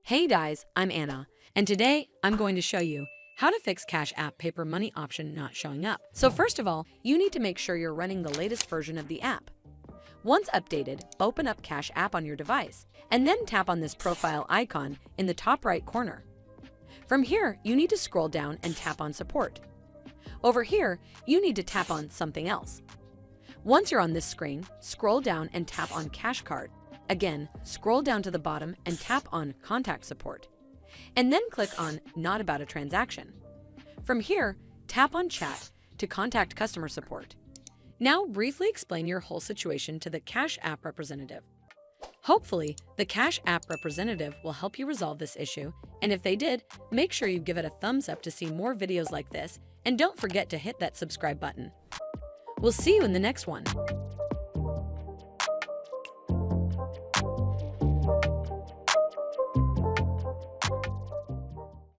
Hey guys, I'm Anna, and today I'm going to show you how to fix Cash App paper money option not showing up. So first of all, you need to make sure you're running the latest version of the app. Once updated, open up Cash App on your device, and then tap on this profile icon in the top right corner. From here, you need to scroll down and tap on Support. Over here, you need to tap on Something Else. Once you're on this screen, scroll down and tap on Cash Card. Again, scroll down to the bottom and tap on Contact Support. And then click on Not About a Transaction. From here, tap on Chat to contact customer support. Now briefly explain your whole situation to the Cash App representative. Hopefully, the Cash App representative will help you resolve this issue, and if they did, make sure you give it a thumbs up to see more videos like this, and don't forget to hit that subscribe button. We'll see you in the next one.